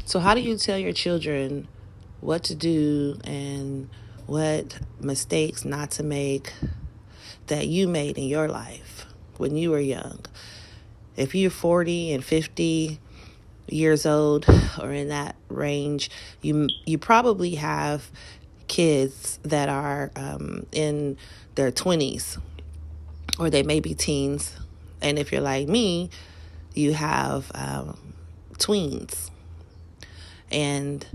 So how do you tell your children what to do and what mistakes not to make that you made in your life when you were young? If you're 40 and 50 years old or in that range, you probably have kids that are in their 20s, or they may be teens. And if you're like me, you have tweens. And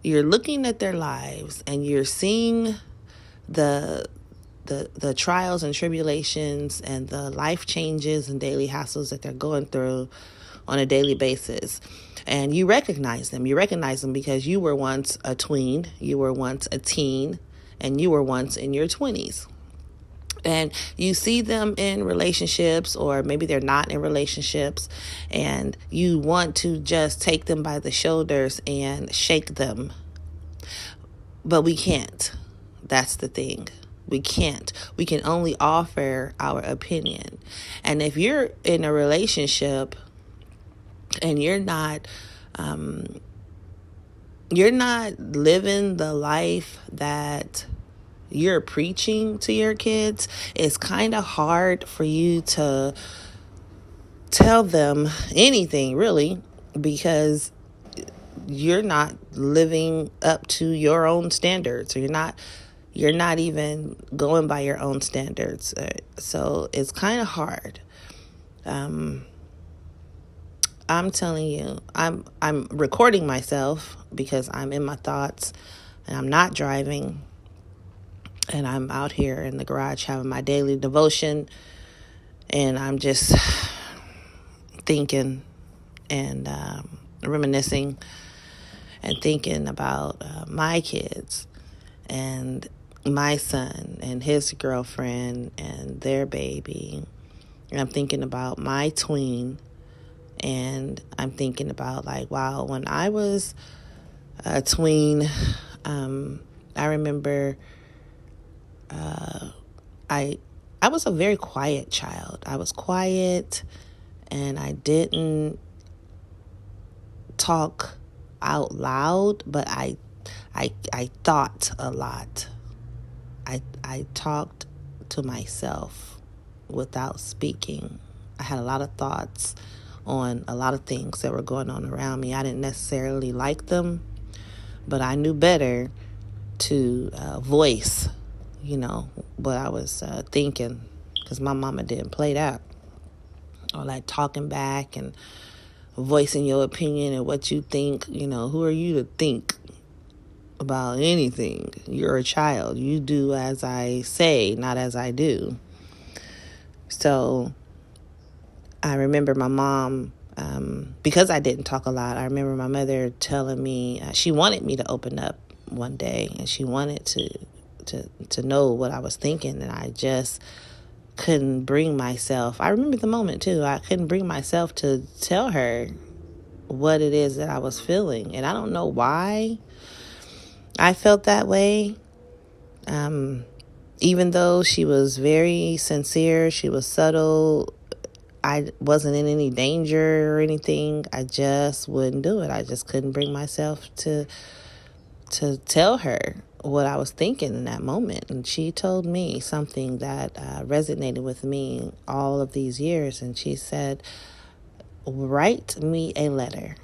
you're looking at their lives and you're seeing the trials and tribulations and the life changes and daily hassles that they're going through on a daily basis. And you recognize them. You recognize them because you were once a tween, you were once a teen, and you were once in your 20s. And you see them in relationships, or maybe they're not in relationships, and you want to just take them by the shoulders and shake them. But we can't. That's the thing. We can't. We can only offer our opinion. And if you're in a relationship and you're not living the life that you're preaching to your kids, it's kind of hard for you to tell them anything, really, because you're not living up to your own standards, or you're not even going by your own standards. So it's kind of hard. I'm telling you, I'm recording myself because I'm in my thoughts and I'm not driving, and I'm out here in the garage having my daily devotion, and I'm just thinking and reminiscing and thinking about my kids and my son and his girlfriend and their baby. And I'm thinking about my tween, and I'm thinking about, like, wow, when I was a tween, I remember I was a very quiet child. I was quiet, and I didn't talk out loud, but I thought a lot. I talked to myself without speaking. I had a lot of thoughts on a lot of things that were going on around me. I didn't necessarily like them, but I knew better to voice, what I was thinking, because my mama didn't play that. Or like talking back and voicing your opinion and what you think. Who are you to think about anything? You're a child. You do as I say, not as I do. So I remember my mom, because I didn't talk a lot, I remember my mother telling me, she wanted me to open up one day, and she wanted to know what I was thinking, and I just couldn't bring myself. I remember the moment too. I couldn't bring myself to tell her what it is that I was feeling, and I don't know why I felt that way. Even though she was very sincere, she was subtle, I wasn't in any danger or anything, I just wouldn't do it. I just couldn't bring myself to tell her what I was thinking in that moment. And she told me something that resonated with me all of these years. And she said, write me a letter.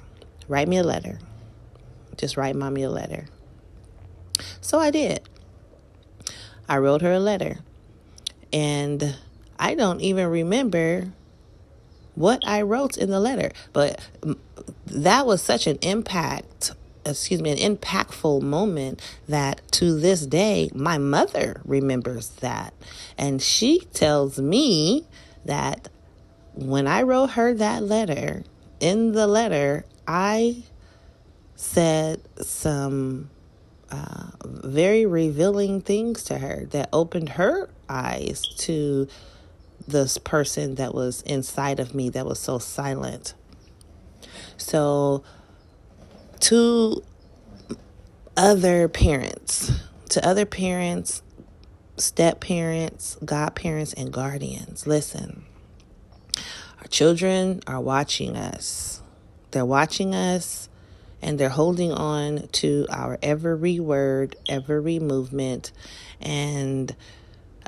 Write me a letter. Just write mommy a letter. So I did. I wrote her a letter. And I don't even remember what I wrote in the letter. But that was such an impactful moment that to this day, my mother remembers that. And she tells me that when I wrote her that letter, in the letter, I said some very revealing things to her that opened her eyes to this person that was inside of me that was so silent. So to other parents, step-parents, godparents, and guardians, listen, our children are watching us. They're watching us, and they're holding on to our every word, every movement, and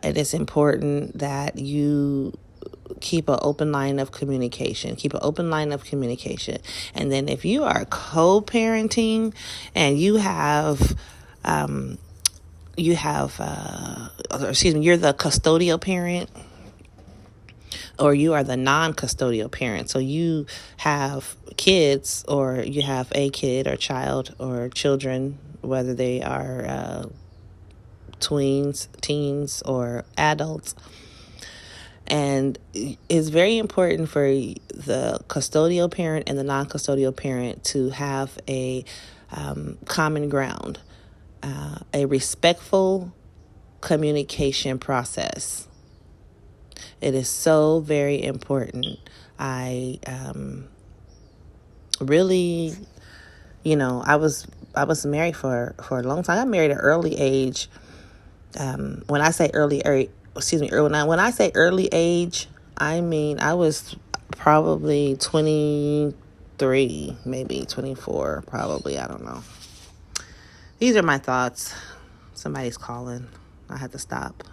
it is important that you keep an open line of communication. And then if you are co-parenting and you're the custodial parent, or you are the non-custodial parent. So you have kids, or you have a kid or child or children, whether they are tweens, teens, or adults. And it's very important for the custodial parent and the non-custodial parent to have a common ground, a respectful communication process. It is so very important. I really, I was married for a long time. I got married at an early age. When I say early age, I mean I was probably 23, maybe 24, probably. I don't know. These are my thoughts. Somebody's calling. I had to stop.